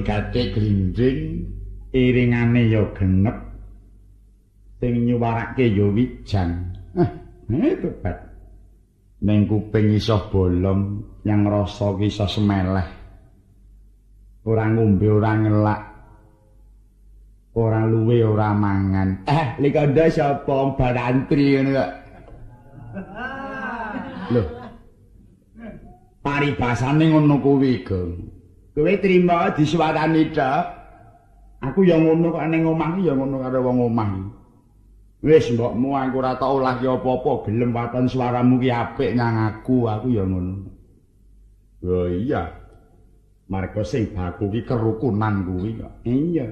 Gate glindring iringane ya genep sing nyuwarake ya wijan. Itu bet. Ning kuping iso bolong yang rasa ki iso semeleh. Ora ngombe ora ngelak. Ora luwe ora mangan. Likanda sapa barantri ngono kok. Lho. Paribasane ngono kuwi, Gong. Kowe trima disuwarani tok. Aku ya ngono kok ning omah ya ngono karo wong omah. Wis mbokmu aku ora tau olah ki apa-apa, gelem waton suaramu ki apik nang aku ya ngono. Oh iya. Marga sing baku ki kerukunan kuwi kok. Iya.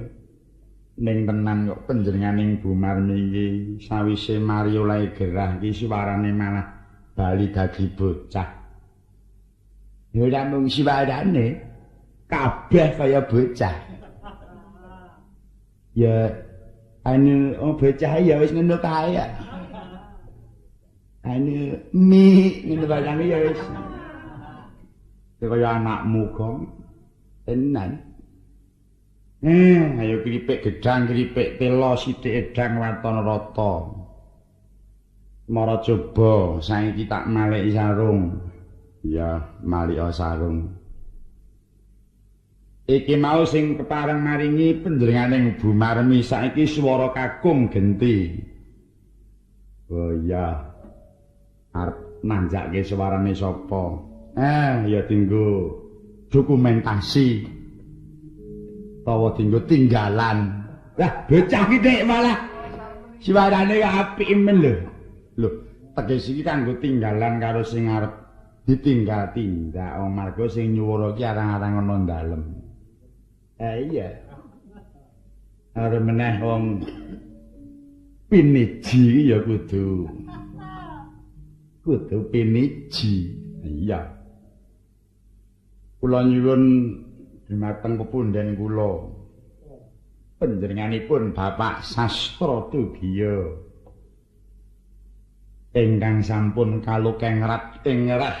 Ning tenan kok panjenenganing Bu Marmi iki sawise mari oleh gerah ki suarane malah bali dadi bocah. Ya ora mung suarane kabeh kaya bocah. Ya Anu bocah ya wis ngono kae ya. Anu mi ngene barang ya wis. Kaya anakmu kok tenan. Ayo kripik gedang, kripik telo, sithik edang waton rata. Mara coba saiki tak maliki sarung. Ya, malika sarung. Iki mau sing kepareng maringi panjenenganing Bu Marmi saiki swara kakung genti. Oh iya. Arep nanjake suarane sapa? Ya dinggo dokumentasi. Tawa dinggo tinggalan. Lah bocah iki nek malah suarane apik men lho. Lho, teges iki kanggo tinggalan karo sing arep ditinggal tindak marga sing nyuwara ki arang-arang ana dalem. Iya. Arep meneh wong piniji ya kudu piniji. Iya. Kula nyuwun dhumateng pepundhen kula. Panjenenganipun Bapak Sastra Tugiya. Ingkang sampun kalukengrat ing rah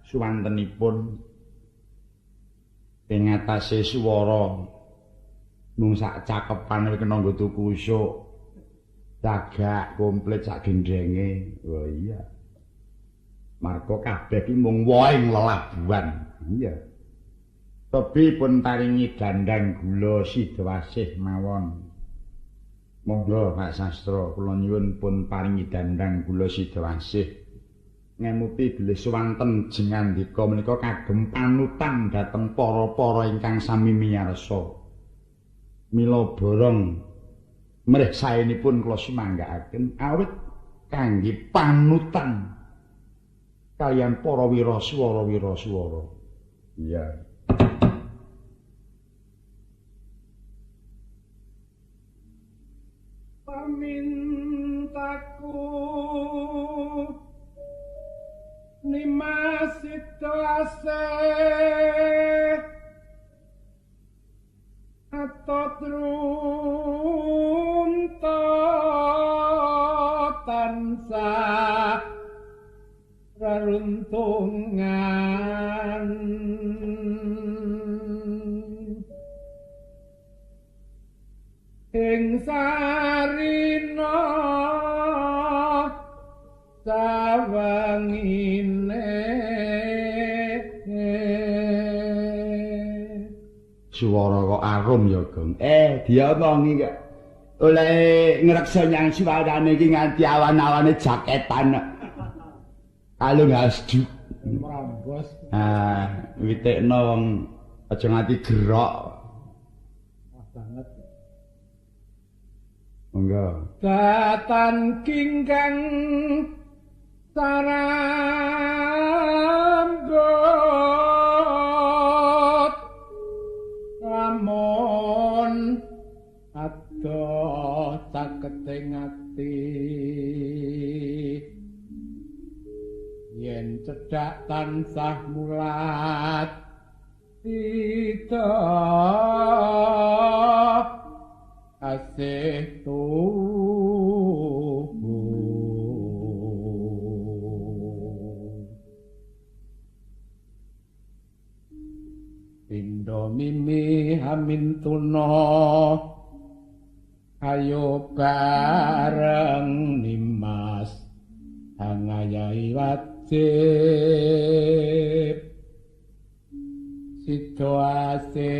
suwantenipun ing atase swara mung sak cakepan kena nggo tuku usuk cagak komplit sak gendrenge. Oh iya. Marga kabeh iki mung wohing lelabuhan. Iya. Tobi pun paringi dandang gula sidawasih mawon. Monggo Pak Sastra kula nyuwun pun paringi dandang gula sidawasih. Ngemuti bilih suwanten jengandika menika kagem panutan dhateng para-para ingkang sami miyarsa. Mila borong mrih saenipun kula sumanggaaken awit kangge panutan kaliyan para wiraswara. Iya. Pamintaku nimasitase atotrunta tansah raruntungan ing sarina sawangine swara kok arum ya Gong. Diomongi kok oleh ngreksa nyang suwarane iki nganti awan-awane jaketan kalung asdu merambos witekno wong aja nganti gerok banget. Monggo. Datan kingkang sarambut lamun adoh caketing ati yen cedhak tansah mulat tita asih tubuh pindha mimi hamin tuna ayo bareng nimas hangayai wajib situasi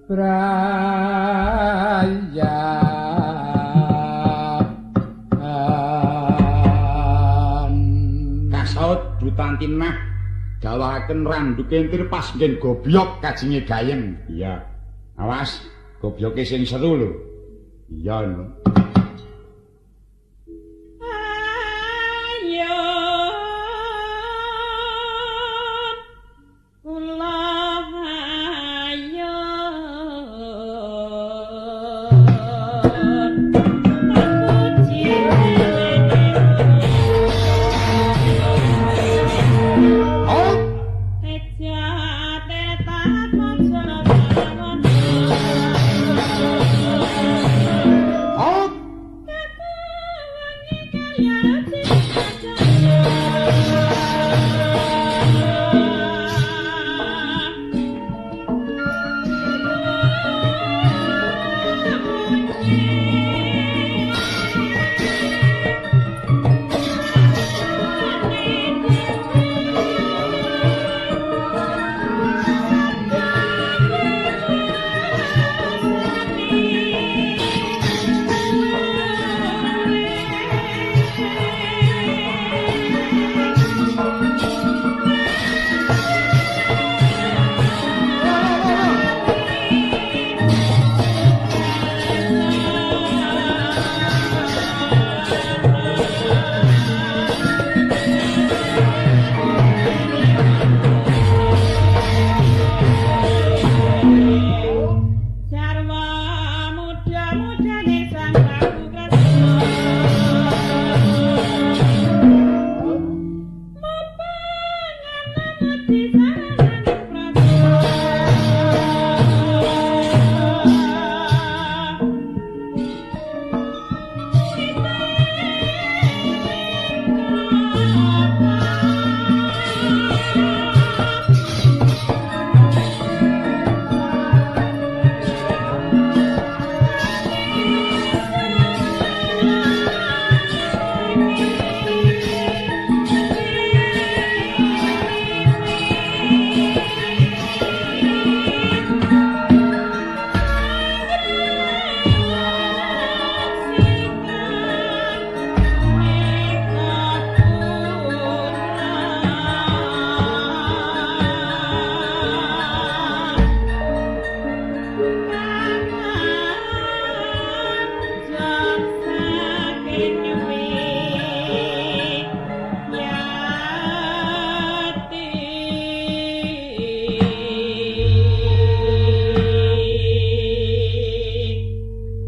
Braya kasaut Butantinah gawaken randuke entir pas nggen gobyok kajenge gayeng. Iya. Awas, gobyoke sing seru lho. Iya lho.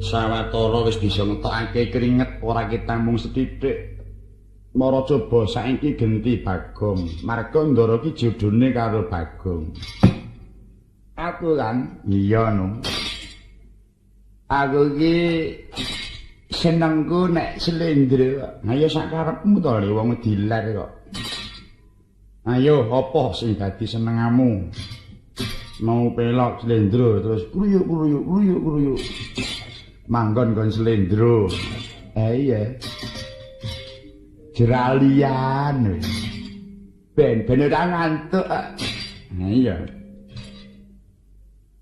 Sawetara wis bisa ngetokake keringet ora ketambung sethithik. Mara coba saiki genti Bagong. Marga Ndara ki jodhone karo Bagong. Aku kan iya no. Aku ki senengku nek slendro. Ayo sak karepmu to le wong dilar kok. Ayo apa sing dadi senengamu? Mau pelok slendro terus kruyuk. Manggon kon slendro. Iya. Jeralian. Ben ora ngantuk. Iya.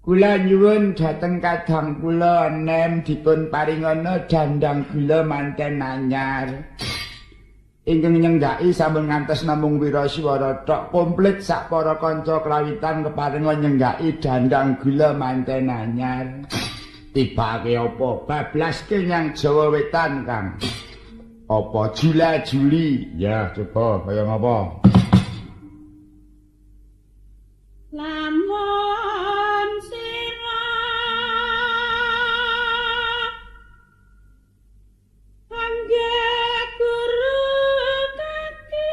Kula nyuwun dhateng kadang kula nem dipun paringana dandang gula manten anyar. Ingkang nyenggaki sampun ngantos namung wiraswara tok komplit sak para kanca klawitan keparinga nyenggaki dandang gula manten anyar. Tibake apa bablaske nyang Jawa Wetan, Kang. Apa Jula-juli? Ya, coba kaya ngapa? Lamun sira kangge guru kaki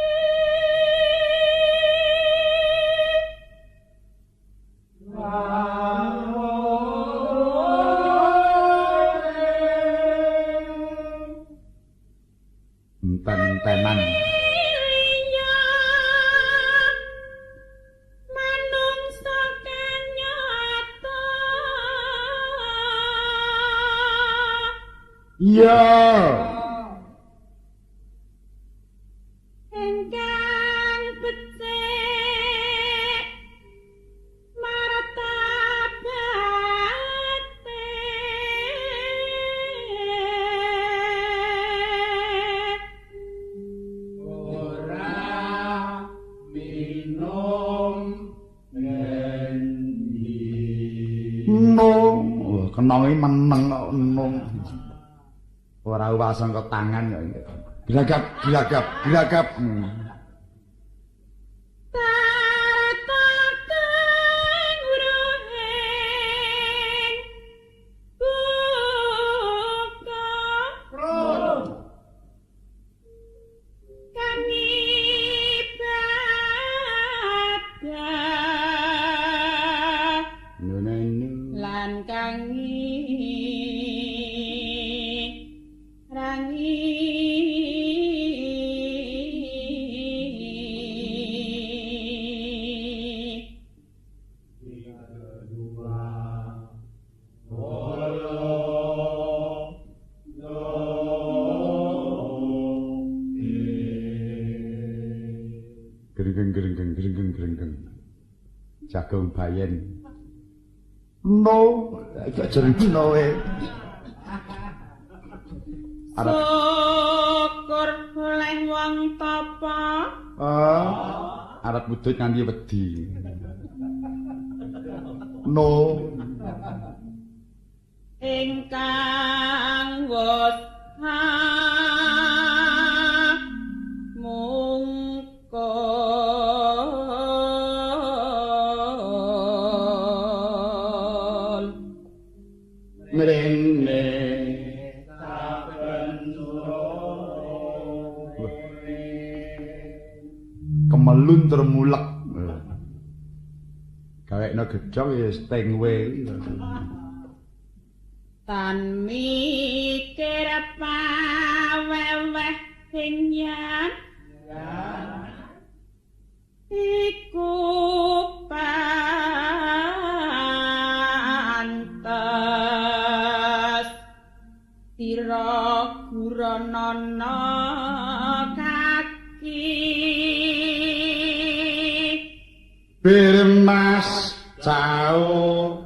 enten-entenan. Iya. Engkang becik martabate ora minum ngendi. Kenangi meneng kok enung. Ora wasang ke tangan kok. Glagap. Tatakan ruhen buka kang ibadah lan kang Grenggeng. Jagung bayen. No, gak jeneng no e. syukur oleh wong tapa. Arep mudhut nganti wedi. No. Ingkang wus mungkul Mrene kemelun termulek. Gawekno gedhong ya stengwe. tan mikir paweweh hinyan iku pantes sira guranana kaki Birmas cao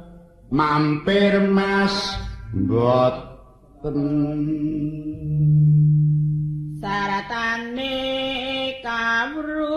mampir Mas boten saratane kawruhan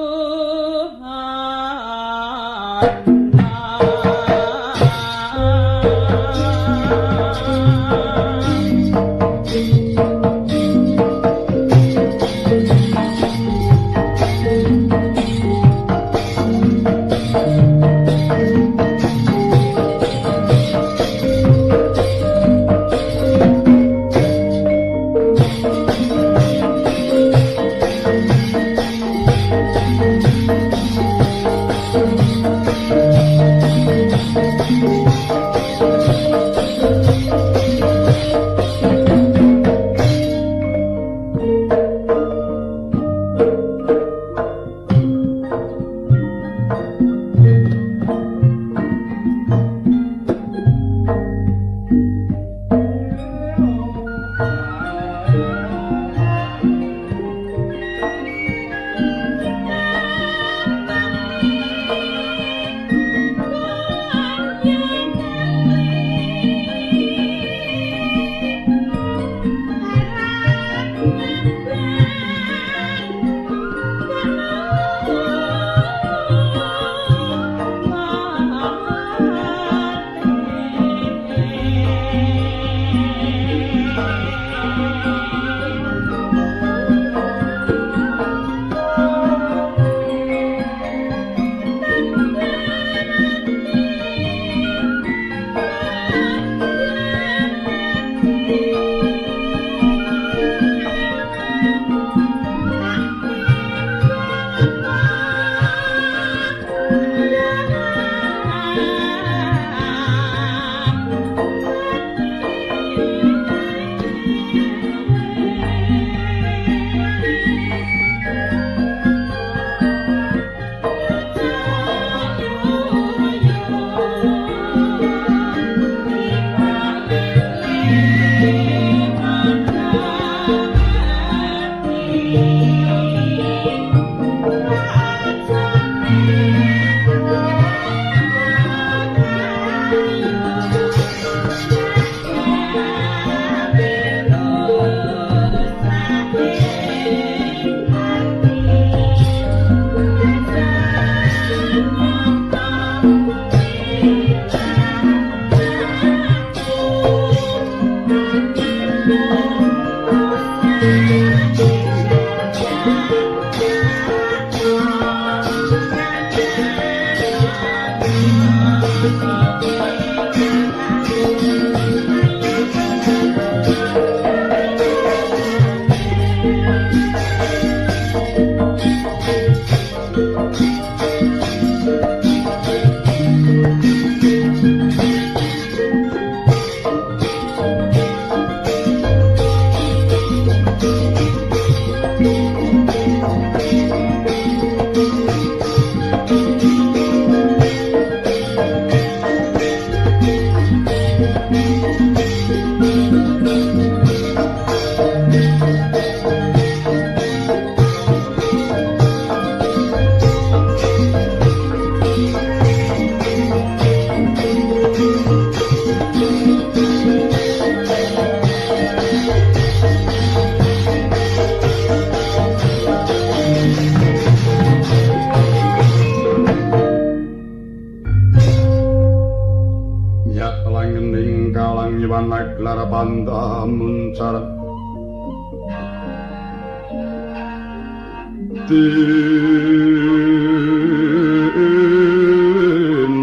panda muncar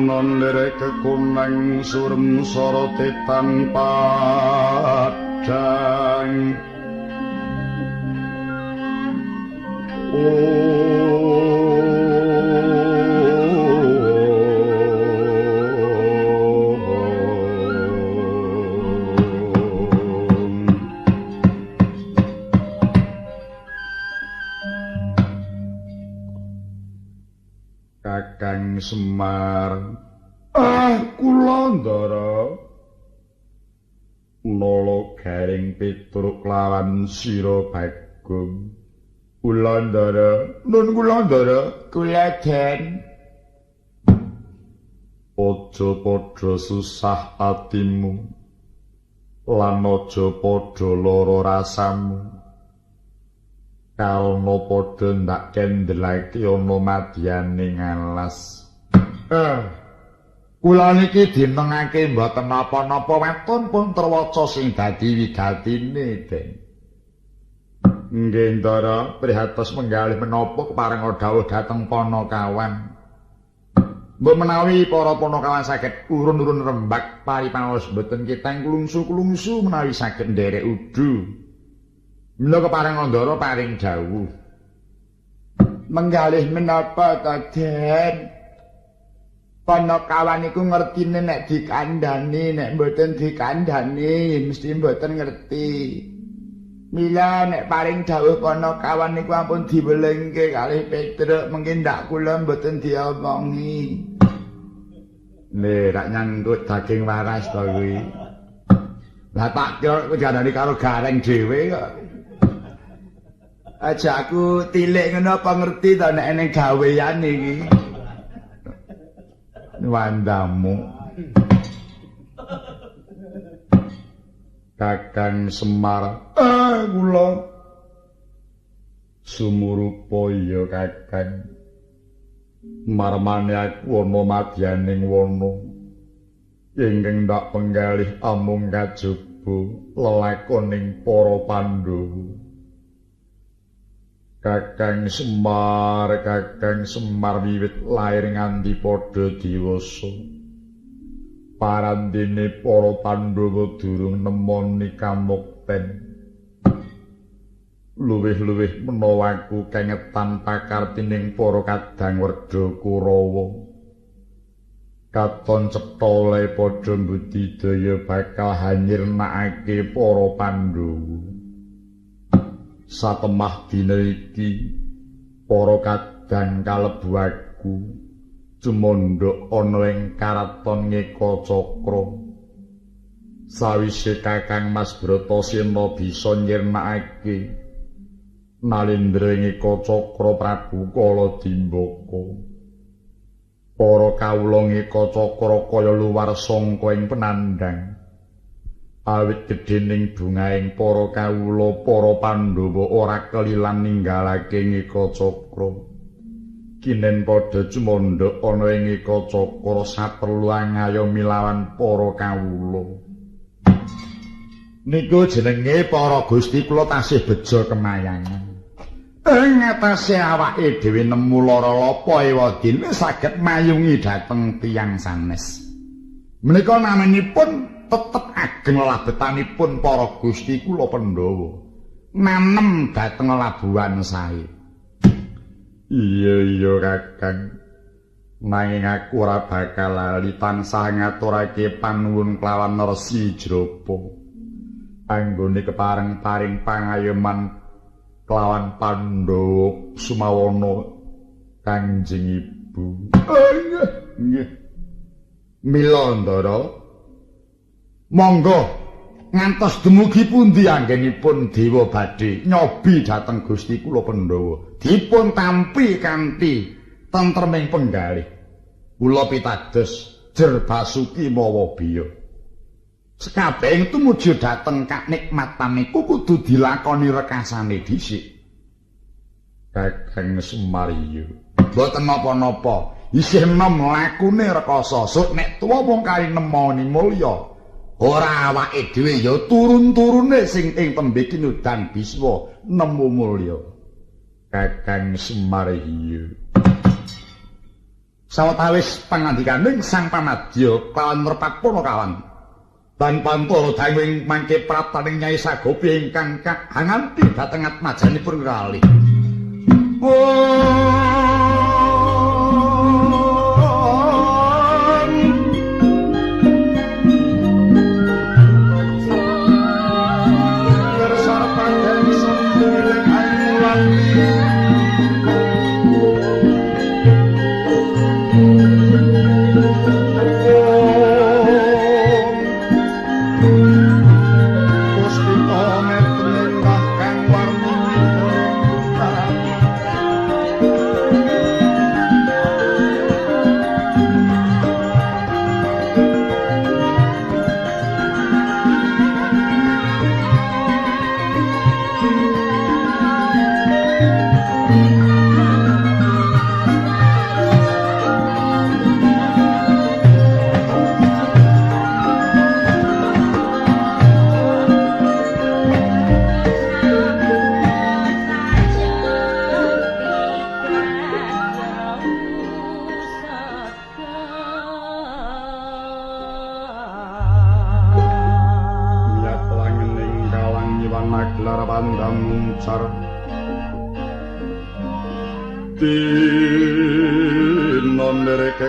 non lerek kuneng surem sorote tanpa padang Kakang Semar kula ndara nolo garing pituruk lawan sira Bagong Wulandara nun Wulandara kula den aja padha susah atimu lan aja padha lara rasamu kalno padha ndak kendelake ana madyaning alas kula niki dinengake mboten napa-napa wetun pun terwaca sing dadi wigatine Den nggih Ndara prihatos menggalih menapa kepareng dawuh dhateng Panakawan mbok menawi para Panakawan saged urun-urun rembag paripaos mboten kiteng klungsu-klungsu menawi saged nderek udu mila kepareng Ndara paring dawuh menggalih menapa ta Den Panakawan iku ngertine nek dikandhani nek mboten dikandhani mesti mboten ngerti mila nek paring dawuh Panakawan niku ampun diwelengke kalih Petruk mengke ndak kula mboten diomongi rak nyangkut daging waras to kuwi lah tak kira janane karo gareng dhewe kok aja aku tilik ngono apa ngerti to nek ning gawean iki wandamu Kakang Semar kula sumurupa ya Kakang marmane aku ana madyaning wana ingkang ndak penggalih amung kajaba lelakoning para Pandhawa Kakang Semar wiwit lair nganti padha diwasa parandene para Pandhawa durung nemoni kamukten luwih-luwih menawa aku kengetan pakartining para kadang werda Kurawa katon cetha le padha mbudidaya bakal hanyirnakake para Pandhawa satemah dina iki para kadang kalebu aku cumandha ana ing karaton Ngekacakra sawise Kakang Mas Bratasena bisa nyirnakake Nalendra Ngekacakra Prabu Kaladimbaka para kawula Ngekacakra kaya luwar sangka ing penandhang awit gedhening bungaing para kawula para Pandhawa ora kelilan ninggalake Ngekacakra kinen padha cumandha ana ing Ngekacakra saperlu ngayomi lawan para kawula niku jenenge para Gusti kula tasih beja kemayangan ing ngatasé awake dhewe nemu lara lapa ewadine saged mayungi dhateng tiyang sanes menika namanipun tetep ageng labetanipun para Gusti kula Pandhawa nanem dhateng labuhan sae iya Kakang nanging aku ora bakal lali tansah ngaturake panuwun kelawan Resi Jrapa anggone kepareng-paring pangayoman kelawan Pandhawa Sumawana Kanjeng Ibu nggih mila Ndara monggo ngantos dumugi pundi anggenipun dewa badhe nyobi dhateng Gusti kula Pandhawa dipun tampi kanthi tentreming penggalih kula pitados jer Basuki mawa biya sekabehing tumuju dhateng kanikmatan niku kudu dilakoni rekasane dhisik Kakang Semar boten napa-napa isih enom lakune rekasa sok nek tuwa wong kali nemoni mulya Ora awake dhewe ya turun-turune sing ing tembe kinudan Bisma nemu mulya. Kakang Semar iya. Sawetawis pangandikaning Sang Pamadya kelawan Merpatpana kawan. Dan pantoro dawing mangke prataning Nyai Sagopi ingkang kahanganti dhateng atmajanipun kalih.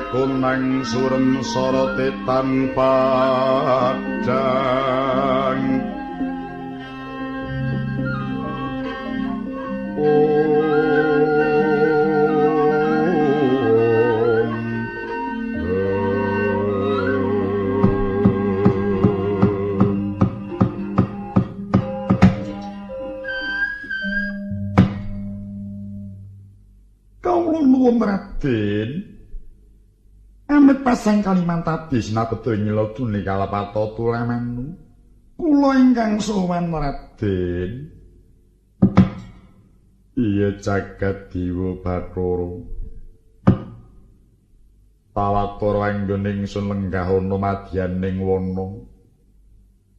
Kunang surem sorote tanpa padang Kawula nuwun Raden Amit pasang kaliman tadi sinabeto nyelodune kalapata tulemanu. Kula ingkang sowan Raden. Iya jagat Dewa Bathara. Pawatara anggone ingsun lenggah ana madyaning wana.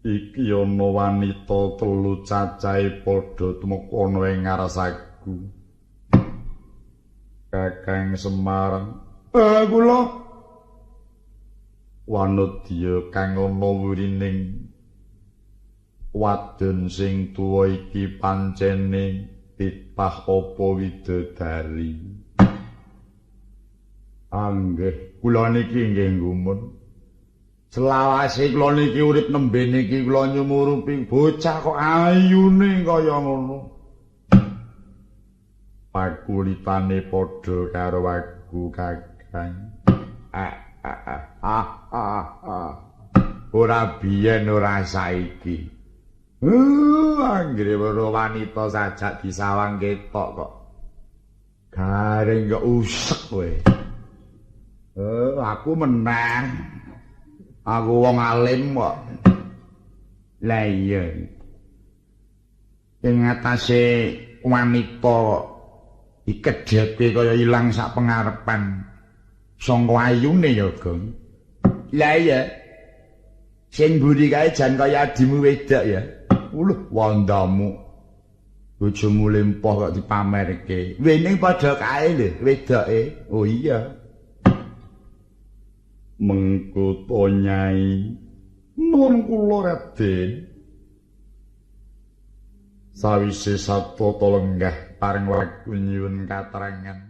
Iki ana wanita telu cacahe padha tumeka ana ing ngarasaku. Kakang Semar, kula wanudya kang ana wurining wadon sing tuwa iki pancene titah apa widodari. Anggih, kula niki nggih gumun. Selawase kula niki urip nembe niki kula nyumurupi bocah kok ayune kaya ngono. Pakulitane padha karo aku Kakang. Ora biyen ora saiki. Anggere wanita sajak disawang ketok kok. Garing kok usek kowe. Aku menang. Aku wong alim kok. Lah iya. Ing atase wanita ikedheke kaya ilang sak pengarepan. Sangka ayune ya, Gong. Lah iya. Sing mburi kae jan kaya adimu wedok ya. Uluh, wandamu. Bojomu lempoh kok dipamerke. Wening padha kae lho wedoke. Oh iya. Mengko to Nyai. Nuwun kula Raden. Sawise satata lenggah paring wektu nyuwun katrangan.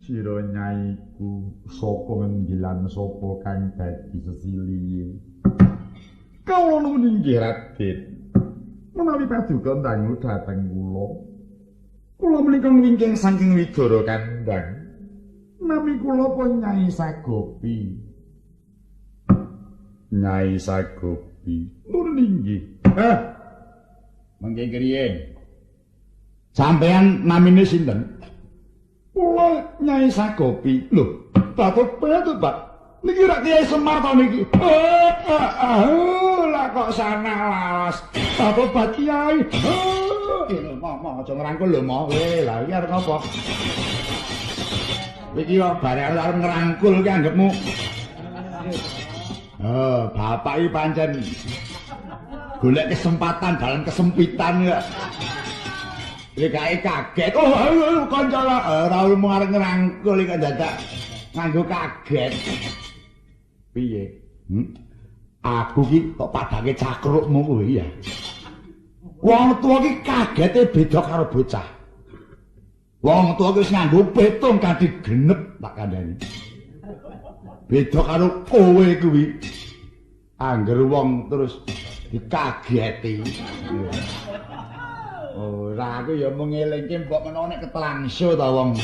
Sira Nyaiku sapa ngendilan sapa kang dadi sesilihe. Kawula nuwun inggih Raden. Menawi paduka dangu dhateng kula. Kula menika wingking saking Widara Kandhang. Nami kula apa Nyai Sagopi. Nyai Sagopi. Nuwun inggih. Mangke kriyen. Sampeyan namine sinten? Kula Nyai Sagopi. Lho, patut Pak. Niki rak Kyai Semar ta niki. Lah kok sana lawas. Patut Pak Kyai. Lho, mau aja ngrangkul lho, mau. Lah iki arep apa? Iki kok bare arep ngrangkul ki anggepmu. Bapak iki pancen golek kesempatan dalam kesempitan ya. Iki kaget. Oh, kanca ora mung arep ngrangkul iki dadak nganggo kaget. Piye? Aku ki kok padake cakrukmu kuwi ya. Wong tuwa ki kagete beda karo bocah. Wong tuwa ki wis nganggo petung kanthi genep tak kandhani. Beda karo kowe kuwi. Angger wong terus dikageti. Ora aku ya mung ngelingke mbok menawa nek ketelangso ta wong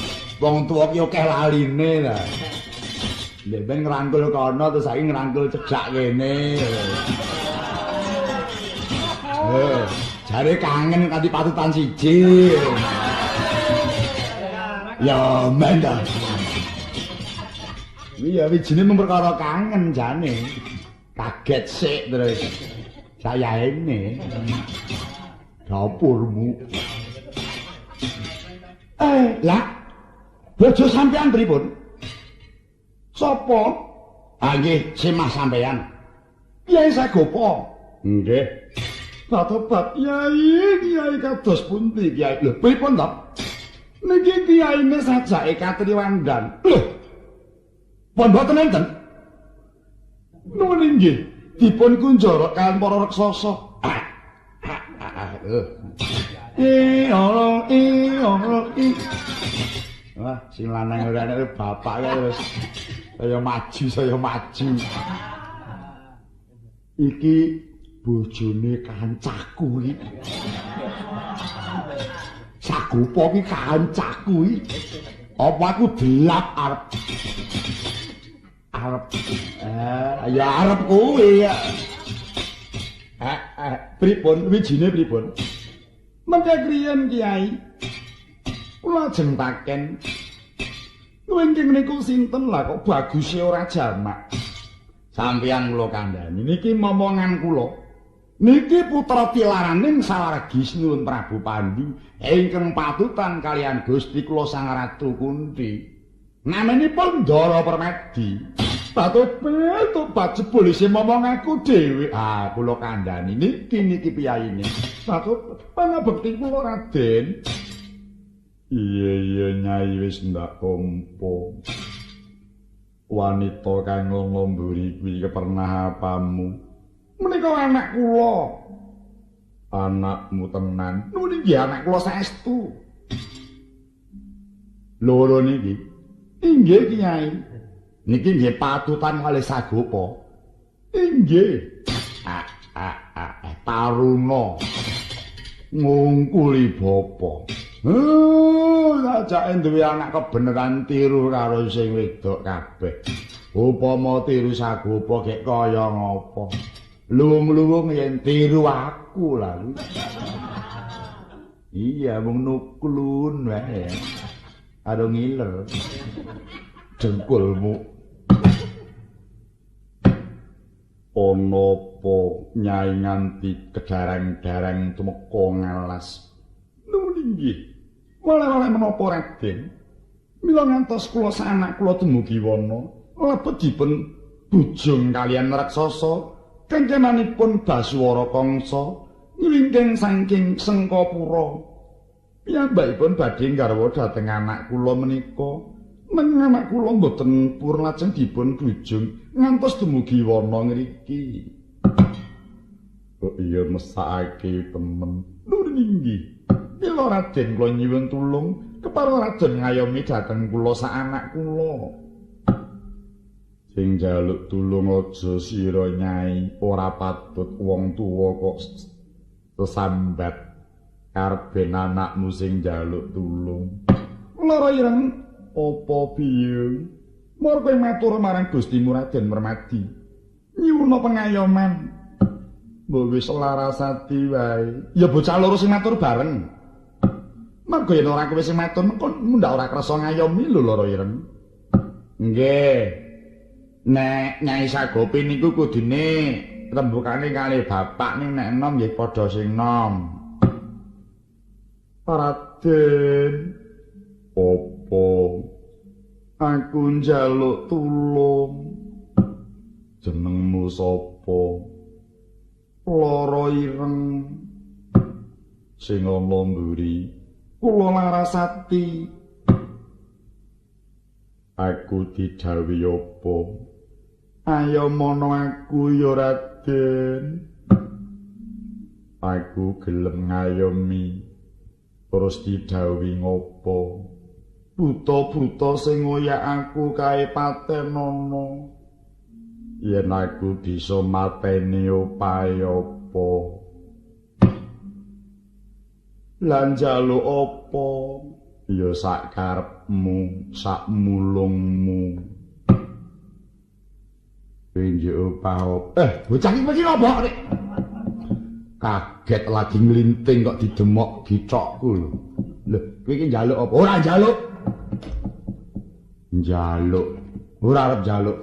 tuwa ki akeh laline ta. Lek ben ngrangkul kono terus saiki ngrangkul cedhak kene. Jare kangen kanthi patutan siji. Ya men ta. Iya wijine memperkara kangen jane. Kaget sik terus. Saya ini. Dapurmu. Lah. Bojo sampean pripun? Sopo? Nggih, Semah sampean. Kyai Sagopa. Nggih. Tobat Kyai kados pundi Kyai? Lho, pripun to? Niki Kyaine sajake Katriwandan. Lho. Pun boten enten. Nuwun inggih, dipun kunjara kaliyan para raksasa. Wah, sing lanang ora nek bapak ya wis saya maju. Iki bojone kancaku iki. Sagopa iki kancaku iki. Apa aku delap arep ya arep kowe ya. Pripun wijine pripun? Mengke kriyen Kyai. Kula jentaken. Wingking niku sinten lah kok baguse ora jamak. Sampeyan kula kandhani niki momongan kula. Niki putra tilaraning sawargi Nuwun Prabu Pandhu ingkang patutan kalian Gusti kula Sang Ratu Kunti. Namanipun Ndara Permadi. Tobat jebul isih momong aku dhewe. Kula kandhani niki piyayine. Pangabekti kula Raden. Iya Nyai wis ndak tampa. Wanita kang ngomburi kuwi kepernahapamu. Menika anak kula. Anakmu tenan. Nuwun nggih anak kula saestu. Loro niki. Inggih Kyai. Niki nggih patutan kalih Sagopa. Inggih. Taruna. Ngungkuli bapa. Sajake duwe anak kebeneran tiru karo sing wedok kabeh. Upama tiru Sagopa gek kaya ngapa? Luwung-luwung yen tiru aku lha. Iya mung nuklun wae. Ado ngiler. Dengkulmu. Ana apa Nyai nganti kedareng-dareng tumeka ngalas? Nuwun inggih. Wale-wale menapa Raden? Mila ngantos kula sanak kula dumugi wana, lebet dipun bujung kaliyan raksasa, kencenanipun Basuwara Kangsa, ngringking saking Sengkapura. Piyambakipun badhe garwa dhateng anak kula menika. Nanging anak kula mboten purun lajeng dipun bujung ngantos dumugi wana ngriki. Kok iya mesake temen. Nuwun inggih. Mila Raden kula nyuwun tulung kepara Raden ngayomi dhateng kula sak anak kula. Sing njaluk tulung aja sira Nyai, ora patut wong tuwa kok sesambat karepen anakmu sing njaluk tulung. Lara ireng apa piye? Mor kowe matur marang Gustimu Raden Permadi. Nyuwun pengayoman. Mbok wis larasati wae. Ya bocah loro sing matur bareng. Mergo yen ora kowe sing matur mengko ndak ora krasa ngayomi lho Lara ireng. Nggih. Nek Nyai Sagopi niku kudune rembukane kalih bapak ning nek enom nggih padha sing nom. Raden, apa aku njaluk tulung? Jenengmu sapa? Lara ireng sing ana mburi. Kula Larasati. Aku didhawuhi apa? Ayo mono aku ya Raden. Aku gelem ngayomi. Terus didhawuhi ngopo? Buta-buta sing ngoyak aku kae patenana. Yen aku bisa mateni opahe apa? Lan njaluk apa? Ya sak karepmu, sak mulungmu. Pinjuk opah. Bocah iki ngopo nek? Kaget lagi nglinting kok didemok dicokku lho. Lho, kowe iki njaluk apa? Ora njaluk. Njaluk. Ora arep njaluk.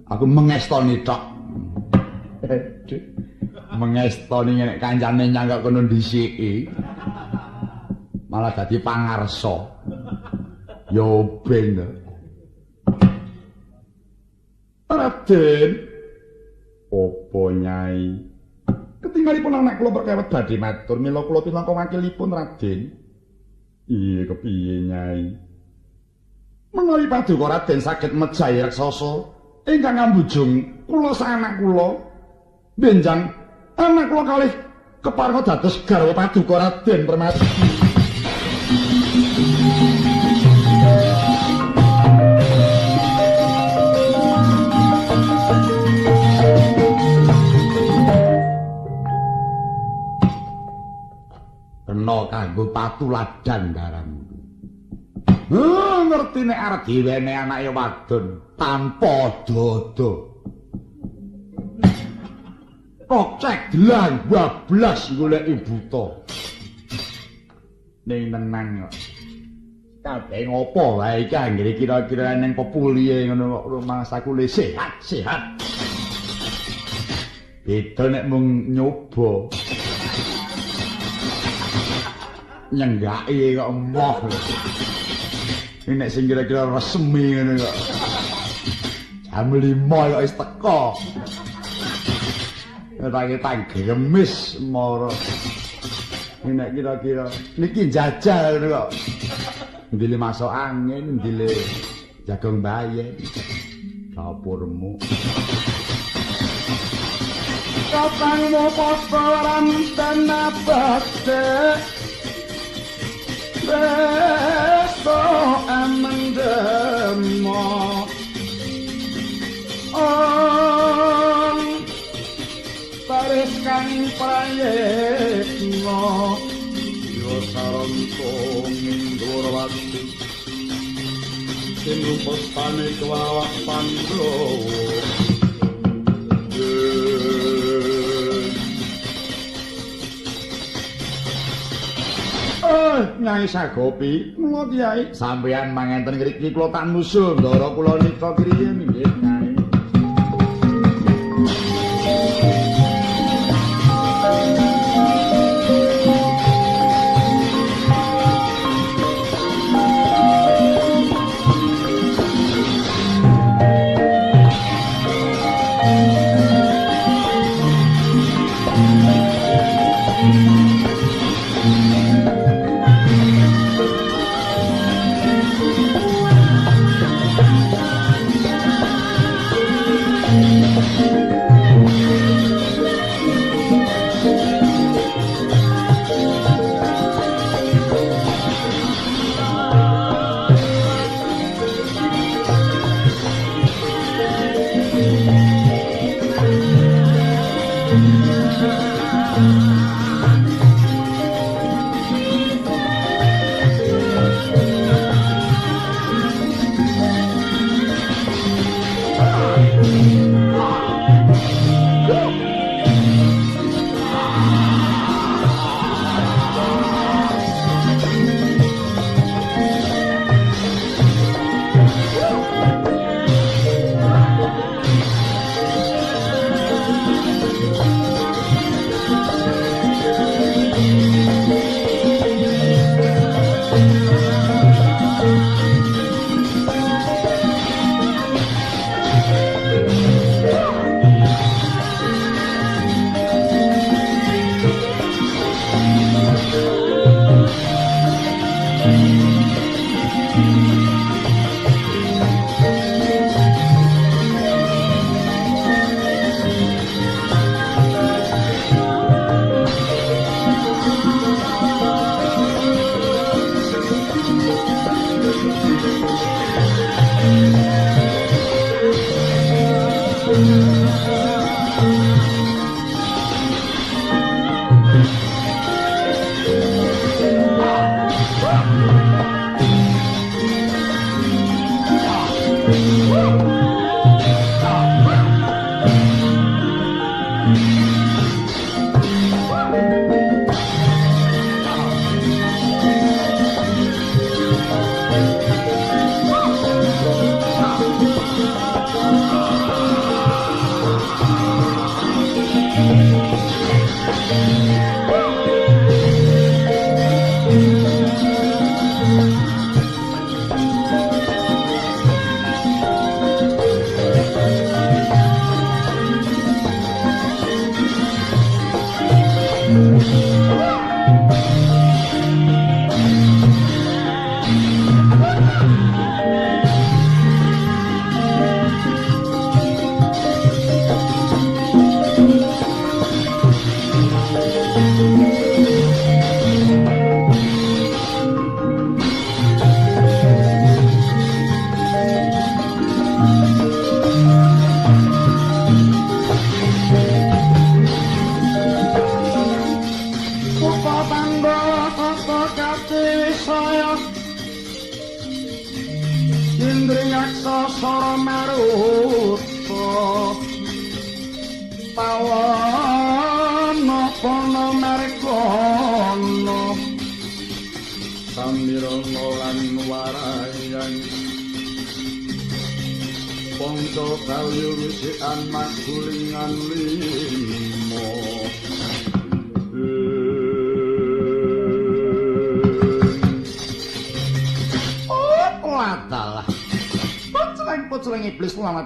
Aku mengestoni tok. Mengestoni nek kancane nyangka kono dhisiki. Malah dadi pangarsa. Yo ben. Raden. Apa Nyai? Ketinggalipun anak kula perkawet badhe matur mila kula pinangka wakilipun Raden. Iya kepiye Nyai? Menawi paduka Raden saged mejahi raksasa ingkang ngambujung kula sanak kula benjang anak kula kalih kepareng dados garwa paduka Raden Permati. Kena kanggo patuladan garang. Ngerti nek arep diwene anake wadon tanpa dodo. Kok cek delang bablas goleki buta. Ning tenang kok. Kabeh ngopo wae iki anggere kira-kira ning pepulihe ngono kok mangsaku le sehat-sehat. Beda nek mung nyoba. Nyenggaki kok emoh. Ini nek sing kira-kira resmi ngono kok. Jam 5 kok wis teko. Kita gemes moro. Ini nek kira-kira niki jajal ngono kok. Ndile masuk angin, ndile jagung bayen. Dapurmu. Kapangmu posoran dan abate. Beso amendemo Paris kang prayekno yo saronto Mindorowati sing rupane kawak Pandhawa Nyai Sagopi, kula Kyai sampeyan mangenten ngriki kula tanusul ndara kula nika griya nggih Nyai.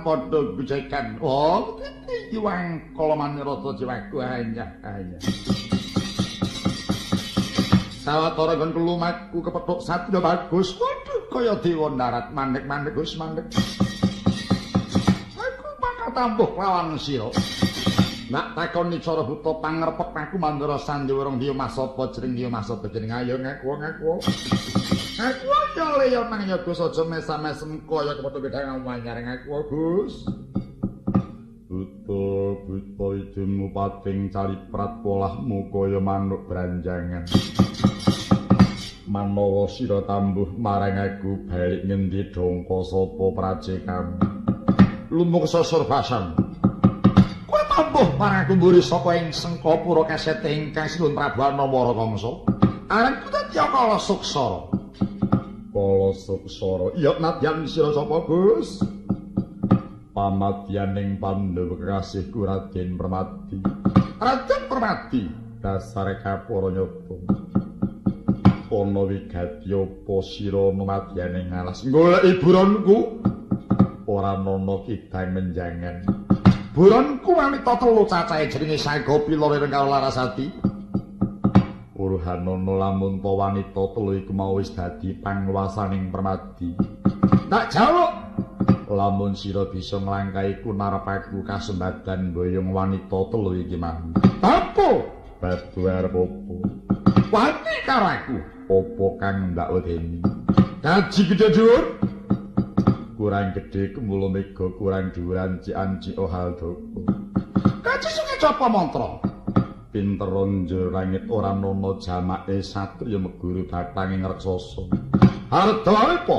Padha gujekan. Oh, iwang kala manirata jiwaku hanya. Sawetara nggon kelumatku kepethuk satya bagus. Waduh, kaya dewa darat mandek-mandek Gus mandek. Aku bakal tambuh lawan sira. Nak takoni cara buta pangrepek aku mandara sandiwarang dia masapa jeneng dia masapa jeneng ayo ngaku. Aku yo leyo nang ya Gus aja mesam-mesem kaya kepethuk gedang anyar ngaku Gus. Buta idimu pating caliprat polahmu kaya manuk branjangan. Manawa sira tambuh marang aku balik ngendi dongko sapa prajekamu. Lumuk sosor basan. Kowe tambuh marang aku mburi saka ing Sengkapura Kesete ingkang Sinuhun Prabu Anamara Kangsa. Aranku dadi Kala Suksara. Kala Suksara. Ya nadyan sira sapa Gus? Pamadyaning Pandhawa kekasihku Raden Permati. Raden Permati, dasare kapara nyata. Ana wigati apa sira numadyaning alas goleki buronku? Ora ana kidang menjangan. Buronku wanita telu cacahe jenenge Sagopi Lawireng karo Larasati. Uruhanono lamun ta wanita telu iku mau wis dadi panguwasaning Permati. Tak jaluk lamun sira bisa nglangkahi kunarepku kasembadan boyong wanita telu iki mang. Apa? Batu arep opo? Wani karo aku. Opo kang ndak wedeni? Gaji gedhe dhuwur. Kurang gedhe kemula mega kurang dhuwuran cianci ohaldoko. Gaji sunge japa mantra. Pinter njur langit ora ana jamake satriya meguru batanging reksasa. Harta apa?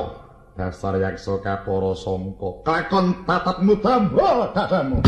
Dasar yaksa kapara sangka. Klakon tatatmu dambo dadamu.